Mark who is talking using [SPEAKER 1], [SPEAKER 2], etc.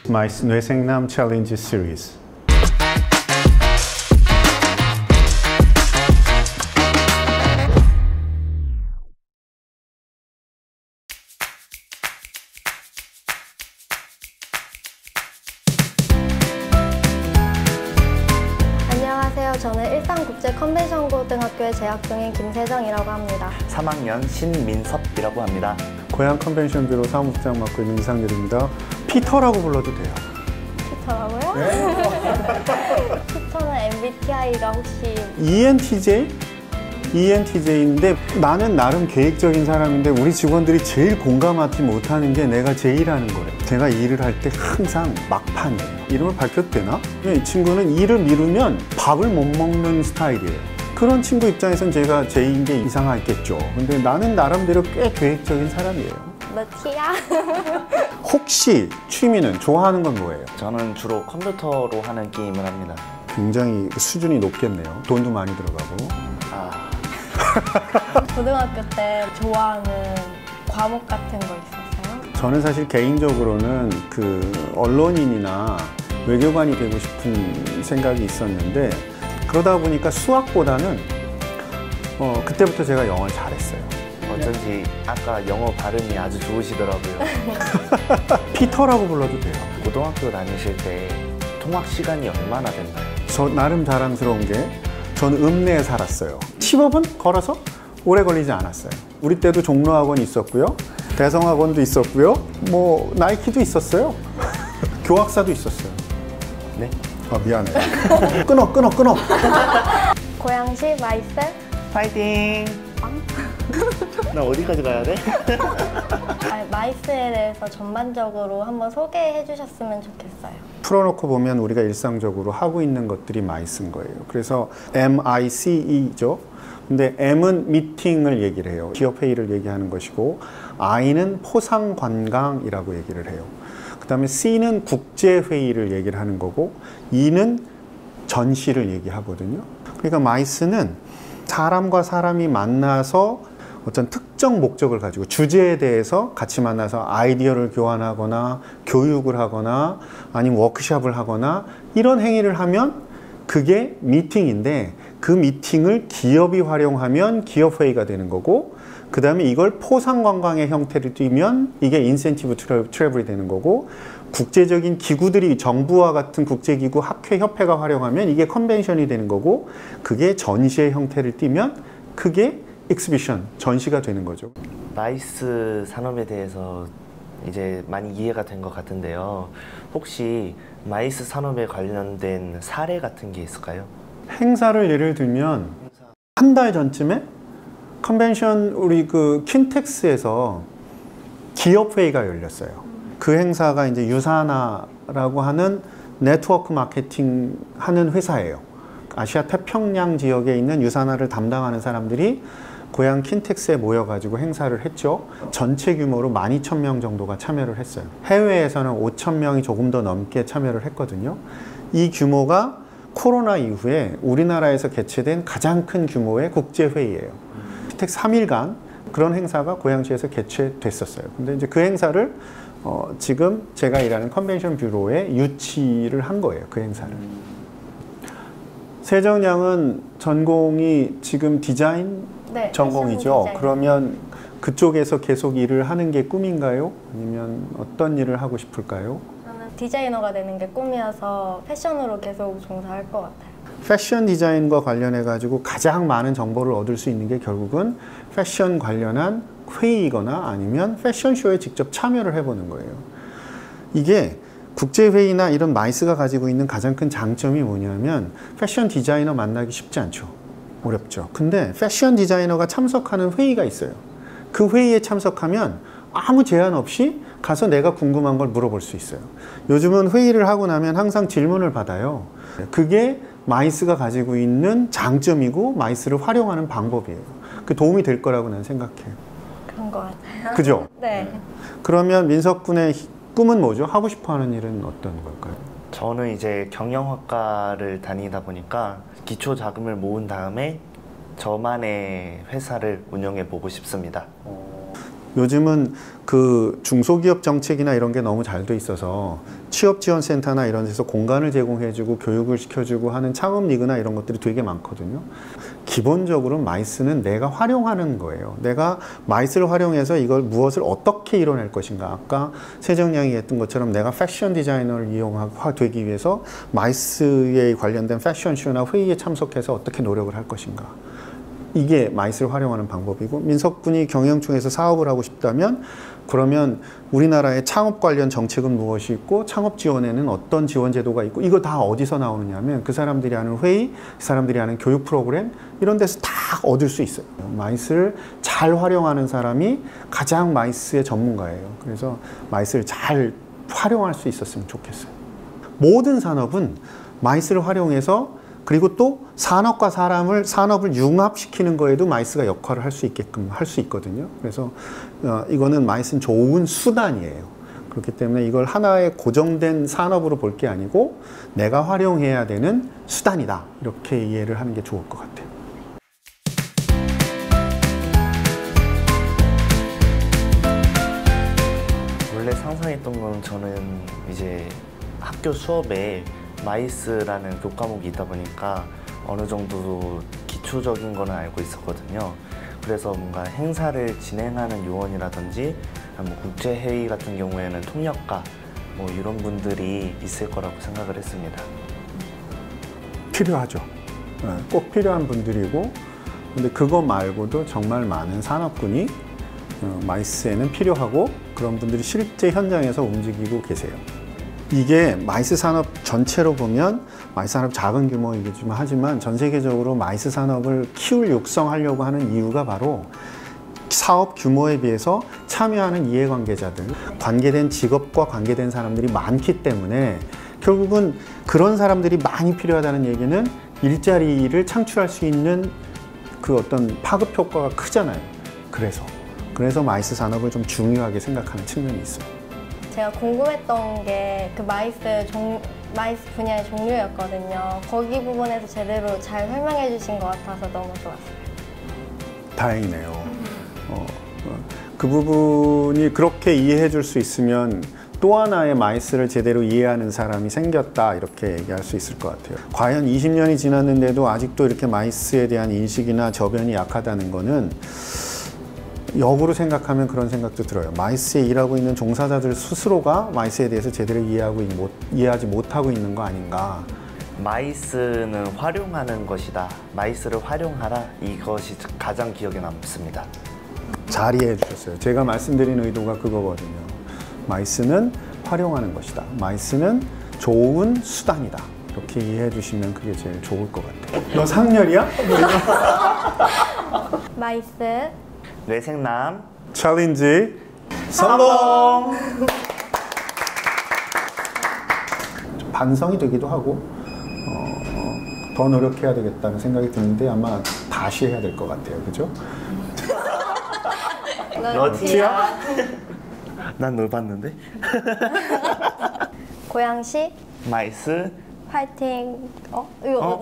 [SPEAKER 1] 마이스 뇌생남 챌린지 시리즈.
[SPEAKER 2] 안녕하세요. 저는 일산국제컨벤션고등학교에 재학 중인 김세정이라고 합니다.
[SPEAKER 3] 3학년 신민섭이라고 합니다.
[SPEAKER 1] 고향 컨벤션 뷰로 사무국장 맡고 있는 이상렬입니다. 피터라고 불러도 돼요.
[SPEAKER 2] 피터라고요?
[SPEAKER 1] 네.
[SPEAKER 2] 피터는 MBTI가 혹시
[SPEAKER 1] ENTJ? ENTJ인데 나는 나름 계획적인 사람인데 우리 직원들이 제일 공감하지 못하는 게 내가 제일하는 거예요. 제가 일을 할 때 항상 막판이에요. 이름을 밝혀도 되나? 이 친구는 일을 미루면 밥을 못 먹는 스타일이에요. 그런 친구 입장에선 제가 제인 게 이상하겠죠. 근데 나는 나름대로 꽤 계획적인 사람이에요.
[SPEAKER 2] 너 T야?
[SPEAKER 1] 혹시 취미는 좋아하는 건 뭐예요?
[SPEAKER 3] 저는 주로 컴퓨터로 하는 게임을 합니다.
[SPEAKER 1] 굉장히 수준이 높겠네요. 돈도 많이 들어가고.
[SPEAKER 2] 고등학교 때 좋아하는 과목 같은 거 있었어요?
[SPEAKER 1] 저는 사실 개인적으로는 그 언론인이나 외교관이 되고 싶은 생각이 있었는데 그러다 보니까 수학보다는 그때부터 제가 영어를 잘했어요.
[SPEAKER 3] 어쩐지 아까 영어 발음이 아주 좋으시더라고요.
[SPEAKER 1] 피터라고 불러도 돼요.
[SPEAKER 3] 고등학교 다니실 때 통학 시간이 얼마나 됐나요?
[SPEAKER 1] 저 나름 자랑스러운 게 저는 읍내에 살았어요. 15분 걸어서 오래 걸리지 않았어요. 우리 때도 종로학원이 있었고요. 대성학원도 있었고요. 뭐 나이키도 있었어요. 교학사도 있었어요.
[SPEAKER 3] 네?
[SPEAKER 1] 아 미안해. 끊어.
[SPEAKER 2] 고양시 마이스?
[SPEAKER 3] 파이팅! 나 어디까지 가야 돼?
[SPEAKER 2] 마이스에 대해서 전반적으로 한번 소개해 주셨으면 좋겠어요.
[SPEAKER 1] 풀어놓고 보면 우리가 일상적으로 하고 있는 것들이 마이스인 거예요. 그래서 MICE죠. 근데 M은 미팅을 얘기를 해요. 기업 회의를 얘기하는 것이고 I는 포상 관광이라고 얘기를 해요. 그 다음에 C는 국제 회의를 얘기를 하는 거고 E는 전시를 얘기하거든요. 그러니까 마이스는 사람과 사람이 만나서 어떤 특정 목적을 가지고 주제에 대해서 같이 만나서 아이디어를 교환하거나 교육을 하거나 아니면 워크숍을 하거나 이런 행위를 하면 그게 미팅인데 그 미팅을 기업이 활용하면 기업회의가 되는 거고 그 다음에 이걸 포상관광의 형태를 띠면 이게 인센티브 트래블이 되는 거고 국제적인 기구들이 정부와 같은 국제기구 학회 협회가 활용하면 이게 컨벤션이 되는 거고 그게 전시의 형태를 띠면 그게 익스비션, 전시가 되는 거죠.
[SPEAKER 3] 마이스 산업에 대해서 이제 많이 이해가 된 것 같은데요. 혹시 마이스 산업에 관련된 사례 같은 게 있을까요?
[SPEAKER 1] 행사를 예를 들면 한 달 전쯤에 컨벤션 우리 그 킨텍스에서 기업회의가 열렸어요. 그 행사가 이제 유사나라고 하는 네트워크 마케팅 하는 회사예요. 아시아 태평양 지역에 있는 유사나를 담당하는 사람들이 고향 킨텍스에 모여가지고 행사를 했죠. 전체 규모로 12,000명 정도가 참여를 했어요. 해외에서는 5,000명이 조금 더 넘게 참여를 했거든요. 이 규모가 코로나 이후에 우리나라에서 개최된 가장 큰 규모의 국제회의예요. 킨텍스 3일간 그런 행사가 고양시에서 개최됐었어요. 근데 이제 그 행사를 지금 제가 일하는 컨벤션 뷰로에 유치를 한 거예요. 그 행사를. 세정 양은 전공이 지금 디자인
[SPEAKER 2] 네,
[SPEAKER 1] 전공이죠.
[SPEAKER 2] 디자인.
[SPEAKER 1] 그러면 그쪽에서 계속 일을 하는 게 꿈인가요? 아니면 어떤 일을 하고 싶을까요?
[SPEAKER 2] 저는 디자이너가 되는 게 꿈이어서 패션으로 계속 종사할 것 같아요.
[SPEAKER 1] 패션 디자인과 관련해 가지고 가장 많은 정보를 얻을 수 있는 게 결국은 패션 관련한 회의거나 아니면 패션쇼에 직접 참여를 해보는 거예요. 이게 국제회의나 이런 마이스가 가지고 있는 가장 큰 장점이 뭐냐면 패션 디자이너 만나기 쉽지 않죠. 어렵죠. 근데 패션 디자이너가 참석하는 회의가 있어요. 그 회의에 참석하면 아무 제한 없이 가서 내가 궁금한 걸 물어볼 수 있어요. 요즘은 회의를 하고 나면 항상 질문을 받아요. 그게 마이스가 가지고 있는 장점이고 마이스를 활용하는 방법이에요. 그 도움이 될 거라고 난 생각해요.
[SPEAKER 2] 그런 것 같아요.
[SPEAKER 1] 그죠?
[SPEAKER 2] 네.
[SPEAKER 1] 그러면 민석 군의 꿈은 뭐죠? 하고 싶어 하는 일은 어떤 걸까요?
[SPEAKER 3] 저는 이제 경영학과를 다니다 보니까 기초 자금을 모은 다음에 저만의 회사를 운영해 보고 싶습니다.
[SPEAKER 1] 요즘은 그 중소기업 정책이나 이런 게 너무 잘 돼 있어서 취업지원센터나 이런 데서 공간을 제공해주고 교육을 시켜주고 하는 창업 리그나 이런 것들이 되게 많거든요. 기본적으로 마이스는 내가 활용하는 거예요. 내가 마이스를 활용해서 이걸 무엇을 어떻게 이뤄낼 것인가. 아까 세정양이 했던 것처럼 내가 패션 디자이너를 되기 위해서 마이스에 관련된 패션쇼나 회의에 참석해서 어떻게 노력을 할 것인가. 이게 마이스를 활용하는 방법이고, 민석군이 경영청에서 사업을 하고 싶다면 그러면 우리나라의 창업 관련 정책은 무엇이 있고 창업 지원에는 어떤 지원 제도가 있고, 이거 다 어디서 나오느냐 하면 그 사람들이 하는 회의, 그 사람들이 하는 교육 프로그램 이런 데서 다 얻을 수 있어요. 마이스를 잘 활용하는 사람이 가장 마이스의 전문가예요. 그래서 마이스를 잘 활용할 수 있었으면 좋겠어요. 모든 산업은 마이스를 활용해서, 그리고 또 산업과 산업을 융합시키는 거에도 마이스가 역할을 할 수 있게끔 할 수 있거든요. 그래서 이거는 마이스는 좋은 수단이에요. 그렇기 때문에 이걸 하나의 고정된 산업으로 볼 게 아니고 내가 활용해야 되는 수단이다. 이렇게 이해를 하는 게 좋을 것 같아요.
[SPEAKER 3] 원래 상상했던 건 저는 이제 학교 수업에 마이스라는 교과목이 있다 보니까 어느 정도 기초적인 거는 알고 있었거든요. 그래서 뭔가 행사를 진행하는 요원이라든지 뭐 국제회의 같은 경우에는 통역가 뭐 이런 분들이 있을 거라고 생각을 했습니다.
[SPEAKER 1] 필요하죠. 꼭 필요한 분들이고, 근데 그거 말고도 정말 많은 산업군이 마이스에는 필요하고 그런 분들이 실제 현장에서 움직이고 계세요. 이게 마이스 산업 전체로 보면 마이스 산업 작은 규모이기만 하지만 전 세계적으로 마이스 산업을 육성하려고 하는 이유가 바로 사업 규모에 비해서 참여하는 이해관계자들, 관계된 직업과 관계된 사람들이 많기 때문에 결국은 그런 사람들이 많이 필요하다는 얘기는 일자리를 창출할 수 있는 그 어떤 파급 효과가 크잖아요. 그래서 마이스 산업을 좀 중요하게 생각하는 측면이 있어요.
[SPEAKER 2] 제가 궁금했던 게 그 마이스 분야의 종류였거든요. 거기 부분에서 제대로 잘 설명해 주신 것 같아서 너무 좋았어요.
[SPEAKER 1] 다행이네요. 그 부분이 그렇게 이해해 줄 수 있으면 또 하나의 마이스를 제대로 이해하는 사람이 생겼다, 이렇게 얘기할 수 있을 것 같아요. 과연 20년이 지났는데도 아직도 이렇게 마이스에 대한 인식이나 저변이 약하다는 거는 역으로 생각하면 그런 생각도 들어요. 마이스에 일하고 있는 종사자들 스스로가 마이스에 대해서 제대로 이해하지 못하고 있는 거 아닌가.
[SPEAKER 3] 마이스는 활용하는 것이다. 마이스를 활용하라. 이것이 가장 기억에 남습니다.
[SPEAKER 1] 잘 이해해 주셨어요. 제가 말씀드린 의도가 그거거든요. 마이스는 활용하는 것이다. 마이스는 좋은 수단이다. 이렇게 이해해 주시면 그게 제일 좋을 것 같아요. 너 상렬이야?
[SPEAKER 2] 마이스
[SPEAKER 3] 뇌생남
[SPEAKER 1] 챌린지 성공! 반성이 되기도 하고 더 노력해야 되겠다는 생각이 드는데 아마 다시 해야 될 것 같아요. 그죠?
[SPEAKER 3] 너티야? 난 널 봤는데?
[SPEAKER 2] 고양시
[SPEAKER 3] 마이스
[SPEAKER 2] 화이팅. 이거